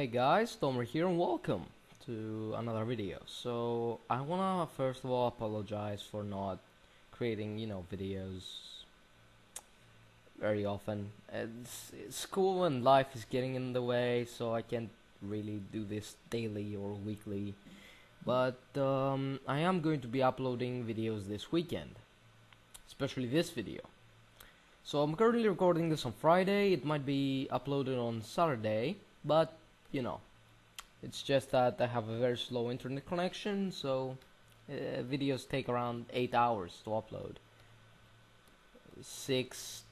Hey guys, Tomer here and welcome to another video. So I wanna first of all apologize for not creating, videos very often. School and life is getting in the way, so I can't really do this daily or weekly. But I am going to be uploading videos this weekend, especially this video. So I'm currently recording this on Friday. It might be uploaded on Saturday, but it's just that I have a very slow internet connection, so videos take around 8 hours to upload. 6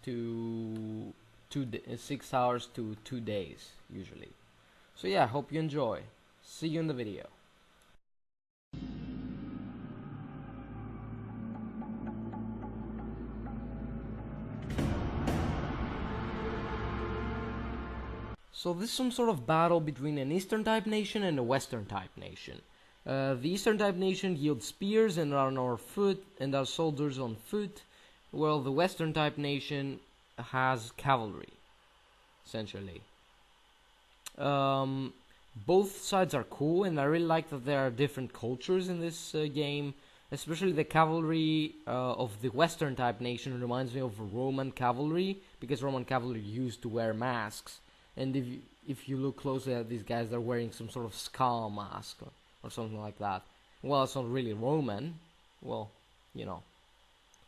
hours to 2 days usually. So yeah, hope you enjoy. See you in the video. So this is some sort of battle between an Eastern type nation and a Western type nation. The Eastern type nation yields spears and are on foot and are soldiers on foot, while the Western type nation has cavalry, essentially. Both sides are cool, and I really like that there are different cultures in this game. Especially the cavalry of the Western type nation reminds me of Roman cavalry, because Roman cavalry used to wear masks. And if you look closely at these guys, they're wearing some sort of skull mask or something like that. Well, it's not really Roman. Well,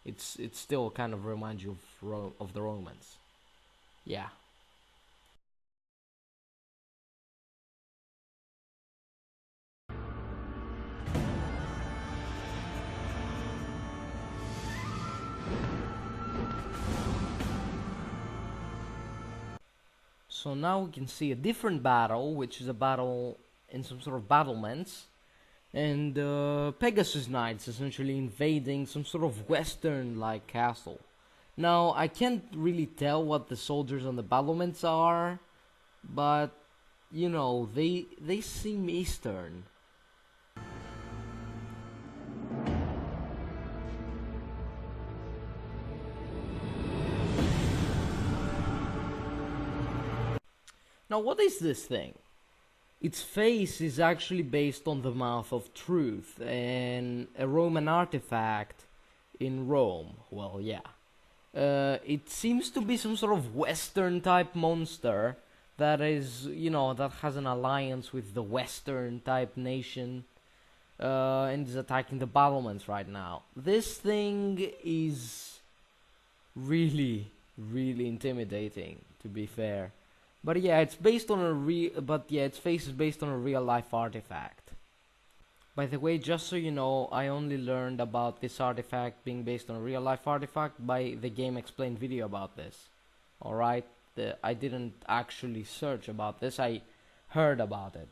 it's still kind of reminds you of the Romans. Yeah. So now we can see a different battle, which is a battle in some sort of battlements, and Pegasus Knights essentially invading some sort of western-like castle. Now I can't really tell what the soldiers on the battlements are, but they seem eastern. Now, what is this thing? Its face is actually based on the Mouth of Truth, and a Roman artifact in Rome. Well, yeah. It seems to be some sort of Western type monster that is, that has an alliance with the Western type nation, and is attacking the battlements right now. This thing is really, really intimidating, to be fair. But yeah, its face is based on a real life artifact. By the way, just so you know, I only learned about this artifact being based on a real life artifact by the Game Explained video about this. Alright? I didn't actually search about this, I heard about it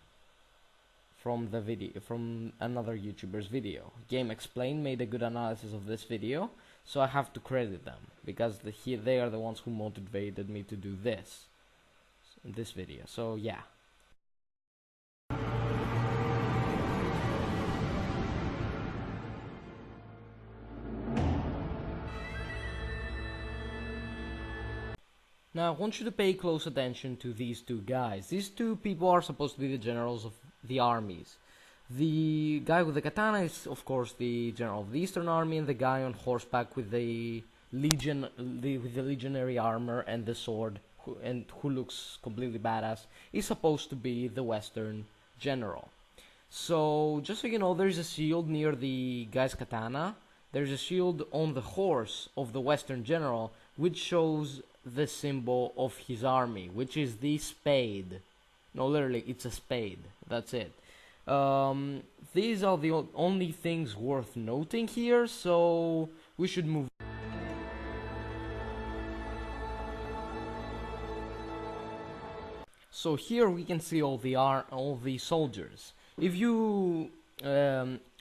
from the video, from another YouTuber's video. Game Explained made a good analysis of this video, so I have to credit them, because they are the ones who motivated me to do this video. So yeah. Now I want you to pay close attention to these two guys. These two people are supposed to be the generals of the armies. The guy with the katana is of course the general of the Eastern Army, and the guy on horseback with the legionary armor and the sword who looks completely badass is supposed to be the Western general. So just so you know, there's a shield near the guy's katana. There's a shield on the horse of the Western general, which shows the symbol of his army, which is the spade. No, literally, it's a spade. That's it. These are the only things worth noting here, so we should move. So here we can see all the soldiers. If you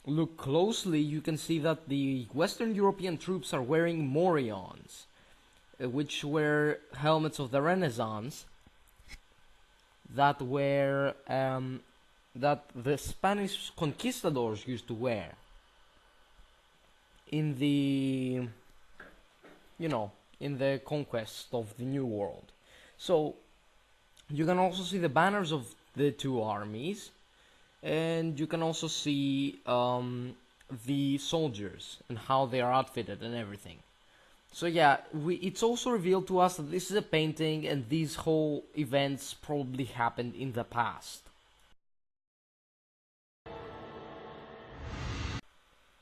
look closely, you can see that the Western European troops are wearing morions, which were helmets of the Renaissance that the Spanish conquistadors used to wear in the in the conquest of the New World. So you can also see the banners of the two armies, and you can also see the soldiers and how they are outfitted and everything. So yeah, it's also revealed to us that this is a painting and these whole events probably happened in the past.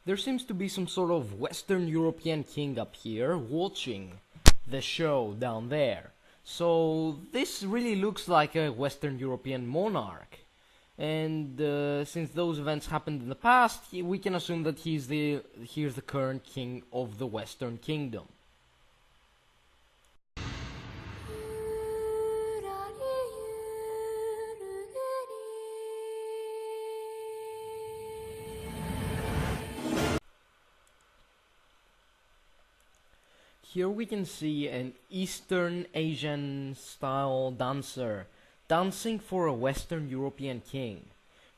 There seems to be some sort of Western European king up here watching the show down there. So this really looks like a Western European monarch. And since those events happened in the past, we can assume that he's the current king of the Western Kingdom. Here we can see an Eastern Asian style dancer dancing for a Western European king.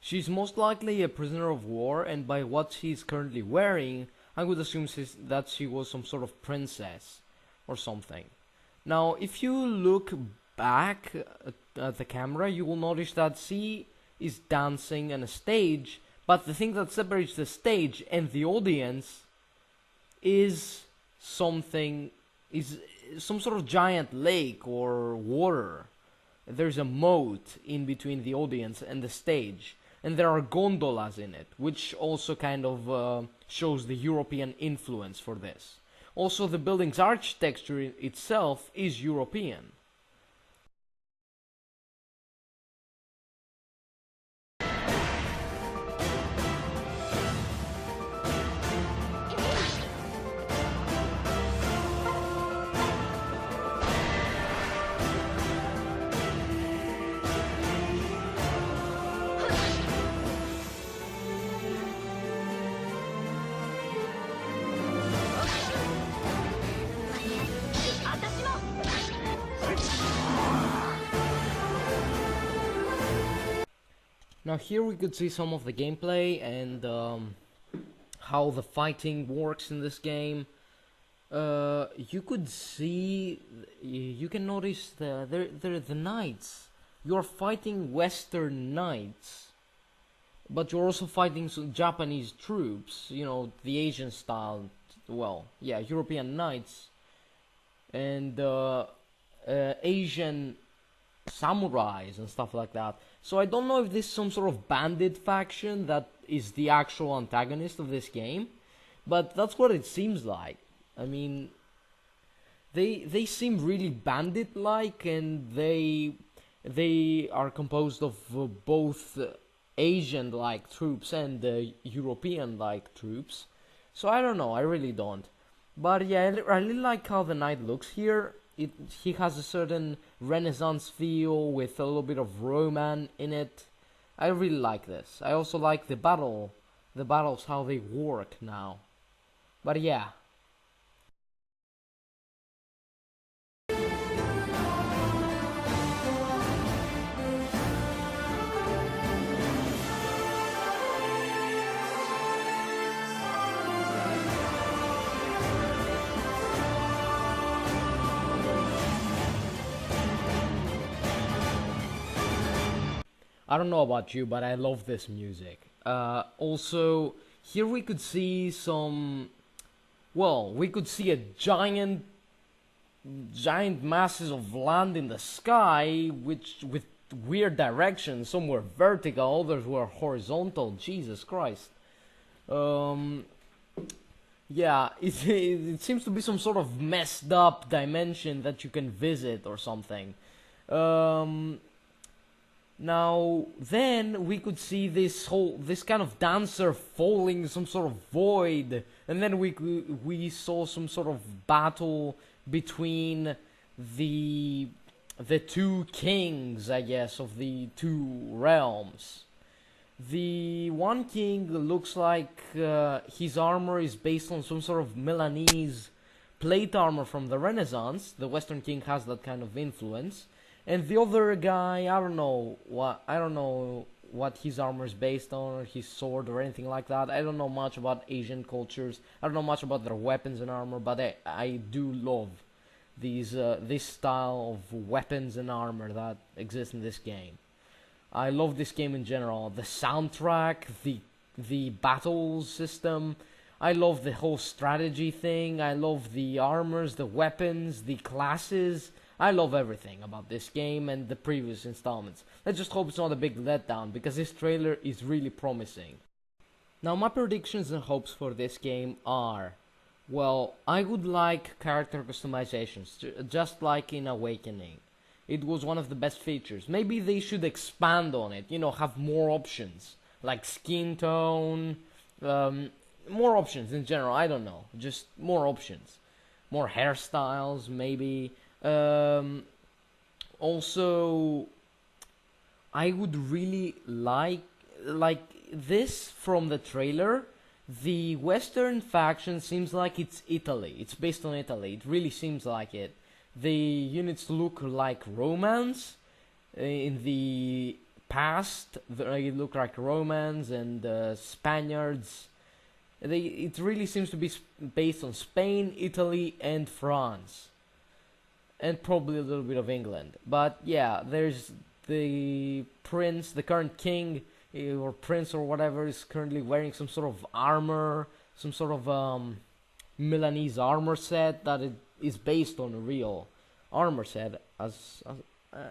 She's most likely a prisoner of war, and by what she's currently wearing, I would assume that she was some sort of princess or something. Now, if you look back at the camera, you will notice that she is dancing on a stage, but the thing that separates the stage and the audience is some sort of giant lake or water. There's a moat in between the audience and the stage, and there are gondolas in it, which also kind of shows the European influence for this. Also, the building's architecture itself is European. Now here we could see some of the gameplay and how the fighting works in this game. You can notice the knights. You're fighting Western knights, but you're also fighting some Japanese troops, you know, the Asian style, well, yeah, European knights, and Asian samurais and stuff like that. So I don't know if this is some sort of bandit faction that is the actual antagonist of this game, but that's what it seems like. I mean, they seem really bandit-like, and they are composed of both Asian-like troops and European-like troops. So I don't know, I really don't. But yeah, I really like how the knight looks here. He has a certain Renaissance feel with a little bit of Roman in it. I really like this. I also like the battles, how they work now. But yeah. I don't know about you, but I love this music. Also, here we could see we could see a giant masses of land in the sky, which with weird directions. Some were vertical, others were horizontal. Jesus Christ. Yeah, it seems to be some sort of messed up dimension that you can visit or something. Now, then we could see this kind of dancer falling in some sort of void, and then we saw some sort of battle between the two kings, I guess, of the two realms. The one king looks like his armor is based on some sort of Milanese plate armor from the Renaissance. The Western king has that kind of influence. And the other guy, I don't know what his armor is based on, or his sword, or anything like that. I don't know much about Asian cultures. I don't know much about their weapons and armor, but I do love this style of weapons and armor that exists in this game. I love this game in general. The soundtrack, the battle system. I love the whole strategy thing. I love the armors, the weapons, the classes. I love everything about this game and the previous installments. Let's just hope it's not a big letdown, because this trailer is really promising. Now, my predictions and hopes for this game are, well, I would like character customizations, just like in Awakening. It was one of the best features. Maybe they should expand on it, have more options, like skin tone, more options in general, I don't know, just more options. More hairstyles, maybe. Also, I would really like this from the trailer. The Western faction seems like it's Italy. It's based on Italy. It really seems like it. The units look like Romans. In the past, they look like Romans and Spaniards. It really seems to be based on Spain, Italy, and France. And probably a little bit of England. But yeah, there's the prince, the current king, or prince or whatever, is currently wearing some sort of armor, some sort of Milanese armor set that it is based on a real armor set. I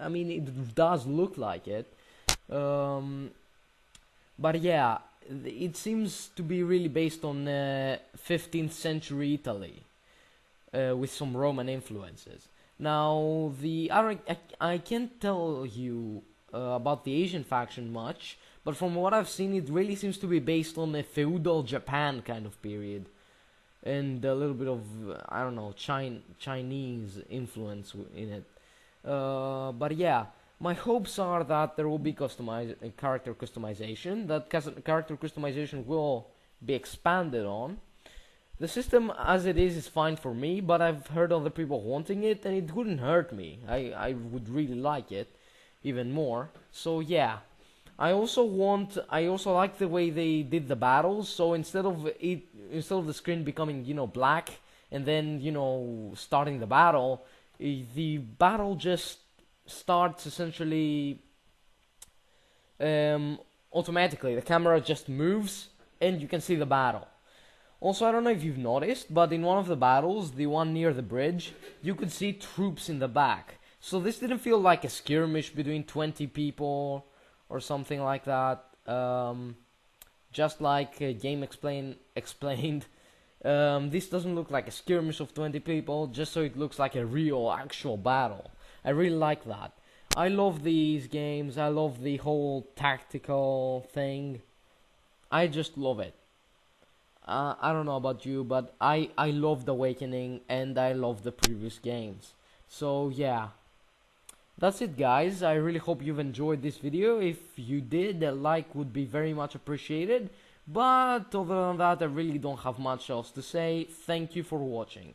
mean, it does look like it. But yeah, it seems to be really based on 15th century Italy, with some Roman influences. Now, I can't tell you about the Asian faction much, but from what I've seen, it really seems to be based on a feudal Japan kind of period, and a little bit of, I don't know, Chinese influence in it. But yeah, my hopes are that there will be character customization, that character customization will be expanded on. The system as it is fine for me, but I've heard other people wanting it, and it wouldn't hurt me. I would really like it even more. So yeah, I also like the way they did the battles. So instead of the screen becoming black and then starting the battle, the battle just starts essentially automatically. The camera just moves and you can see the battle. Also, I don't know if you've noticed, but in one of the battles, the one near the bridge, you could see troops in the back. So this didn't feel like a skirmish between 20 people or something like that. Just like Game explained, this doesn't look like a skirmish of 20 people, just so it looks like a real, actual battle. I really like that. I love these games. I love the whole tactical thing. I just love it. I don't know about you, but I loved Awakening and I love the previous games. So yeah, that's it guys. I really hope you've enjoyed this video. If you did, a like would be very much appreciated. But other than that, I really don't have much else to say. Thank you for watching.